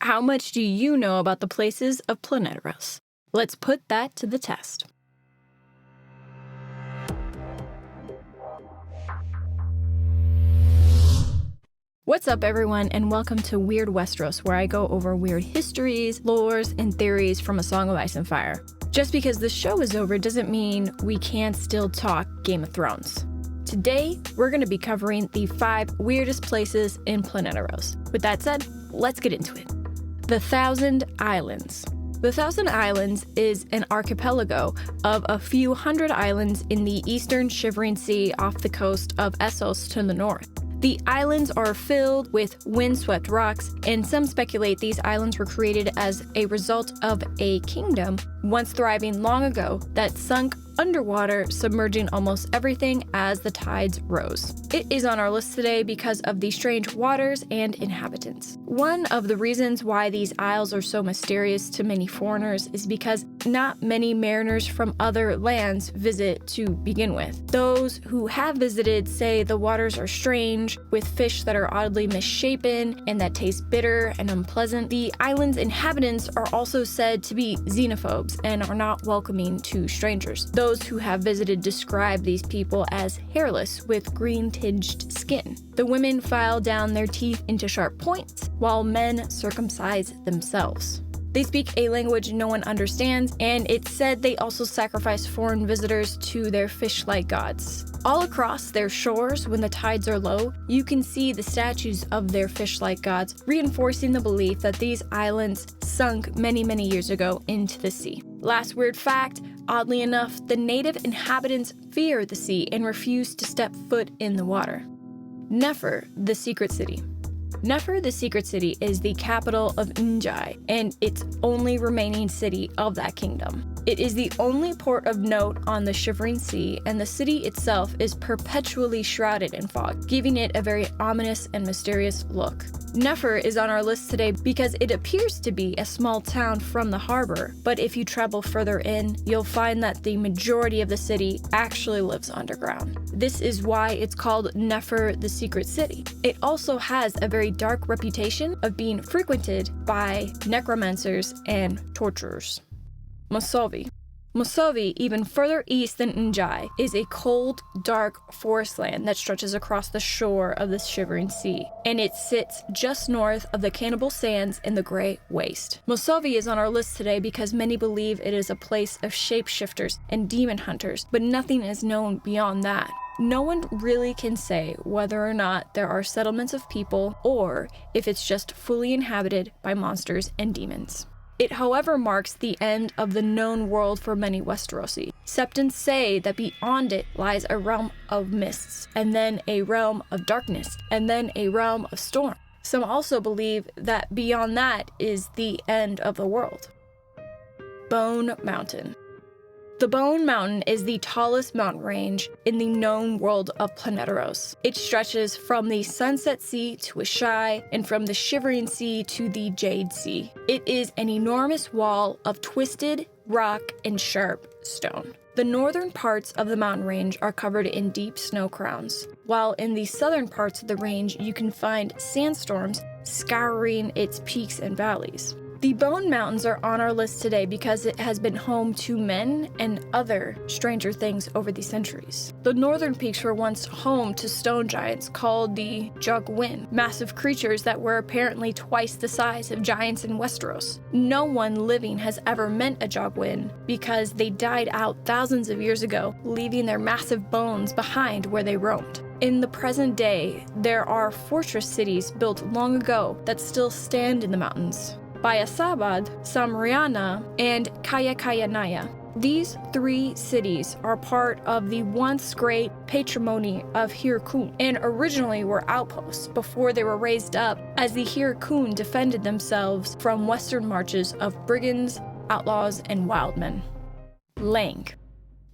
How much do you know about the places of Planeteros? Let's put that to the test. What's up, everyone, and welcome to Weird Westeros, where I go over weird histories, lores, and theories from A Song of Ice and Fire. Just because the show is over doesn't mean we can't still talk Game of Thrones. Today, we're going to be covering the 5 weirdest places in Planeteros. With that said, let's get into it. The Thousand Islands. The Thousand Islands is an archipelago of a few hundred islands in the eastern Shivering Sea off the coast of Essos to the north. The islands are filled with windswept rocks, and some speculate these islands were created as a result of a kingdom once thriving long ago that sunk underwater, submerging almost everything as the tides rose. It is on our list today because of the strange waters and inhabitants. One of the reasons why these isles are so mysterious to many foreigners is because not many mariners from other lands visit to begin with. Those who have visited say the waters are strange, with fish that are oddly misshapen and that taste bitter and unpleasant. The island's inhabitants are also said to be xenophobes and are not welcoming to strangers. Those who have visited describe these people as hairless with green-tinged skin. The women file down their teeth into sharp points, while men circumcise themselves. They speak a language no one understands, and it's said they also sacrifice foreign visitors to their fish-like gods. All across their shores, when the tides are low, you can see the statues of their fish-like gods, reinforcing the belief that these islands sunk many, many years ago into the sea. Last weird fact, oddly enough, the native inhabitants fear the sea and refuse to step foot in the water. Nefer, the Secret City. Nefer, the Secret City, is the capital of Njai, and its only remaining city of that kingdom. It is the only port of note on the Shivering Sea, and the city itself is perpetually shrouded in fog, giving it a very ominous and mysterious look. Nefer is on our list today because it appears to be a small town from the harbor, but if you travel further in, you'll find that the majority of the city actually lives underground. This is why it's called Nefer, the Secret City. It also has a very dark reputation of being frequented by necromancers and torturers. Masovia. Masovia, even further east than Njai, is a cold, dark forest land that stretches across the shore of the Shivering Sea, and it sits just north of the Cannibal Sands in the Grey Waste. Masovia is on our list today because many believe it is a place of shapeshifters and demon hunters, but nothing is known beyond that. No one really can say whether or not there are settlements of people or if it's just fully inhabited by monsters and demons. It, however, marks the end of the known world for many Westerosi. Septons say that beyond it lies a realm of mists, and then a realm of darkness, and then a realm of storm. Some also believe that beyond that is the end of the world. Bone Mountain. The Bone Mountain is the tallest mountain range in the known world of Planeteros. It stretches from the Sunset Sea to Ashai and from the Shivering Sea to the Jade Sea. It is an enormous wall of twisted rock and sharp stone. The northern parts of the mountain range are covered in deep snow crowns, while in the southern parts of the range you can find sandstorms scouring its peaks and valleys. The Bone Mountains are on our list today because it has been home to men and other stranger things over the centuries. The northern peaks were once home to stone giants called the Jogwin, massive creatures that were apparently twice the size of giants in Westeros. No one living has ever met a Jogwin because they died out thousands of years ago, leaving their massive bones behind where they roamed. In the present day, there are fortress cities built long ago that still stand in the mountains. Bayasabad, Samriana, and Kayakanaya. These 3 cities are part of the once great patrimony of Hirkun, and originally were outposts before they were raised up as the Hirkun defended themselves from western marches of brigands, outlaws, and wildmen. Lank.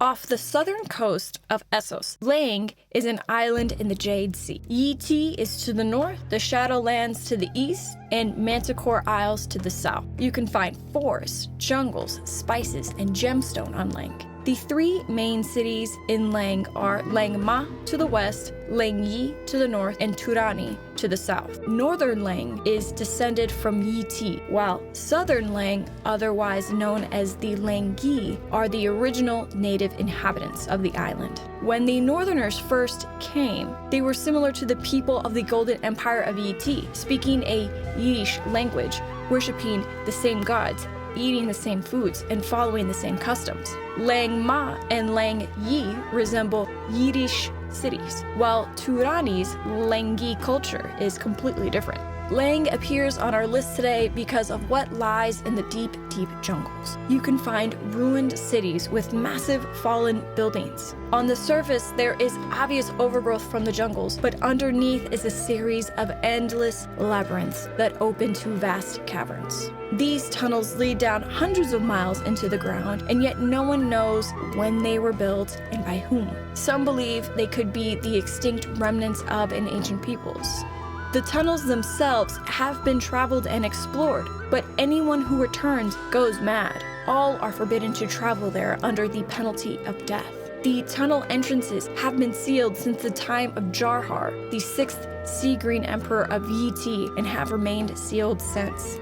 Off the southern coast of Essos, Lank is an island in the Jade Sea. Yi Ti is to the north, the Shadowlands to the east, and Manticore Isles to the south. You can find forests, jungles, spices, and gemstone on Lank. The three main cities in Lank are Lang Ma to the west, Lang Yi to the north, and Turani to the south. Northern Lang is descended from Yi Ti, while Southern Lang, otherwise known as the Langi, are the original native inhabitants of the island. When the Northerners first came, they were similar to the people of the Golden Empire of Yi Ti, speaking a Yiddish language, worshipping the same gods, eating the same foods, and following the same customs. Lang Ma and Lang Yi resemble Yiddish cities, while Turani's Langi culture is completely different. Lang appears on our list today because of what lies in the deep, deep jungles. You can find ruined cities with massive fallen buildings. On the surface, there is obvious overgrowth from the jungles, but underneath is a series of endless labyrinths that open to vast caverns. These tunnels lead down hundreds of miles into the ground, and yet no one knows when they were built and by whom. Some believe they could be the extinct remnants of an ancient peoples. The tunnels themselves have been traveled and explored, but anyone who returns goes mad. All are forbidden to travel there under the penalty of death. The tunnel entrances have been sealed since the time of Jarhar, the 6th Sea Green Emperor of Yi Ti, and have remained sealed since.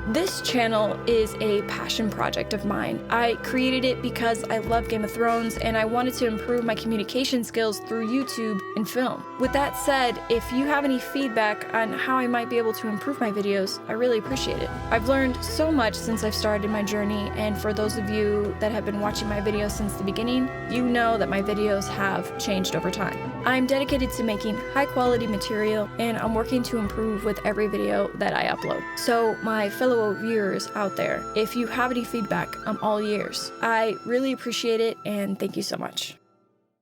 This channel is a passion project of mine. I created it because I love Game of Thrones and I wanted to improve my communication skills through YouTube and film. With that said, if you have any feedback on how I might be able to improve my videos, I really appreciate it. I've learned so much since I've started my journey, and for those of you that have been watching my videos since the beginning, you know that my videos have changed over time. I'm dedicated to making high quality material, and I'm working to improve with every video that I upload. So my fellow viewers out there, if you have any feedback, I'm all ears. I really appreciate it, and thank you so much.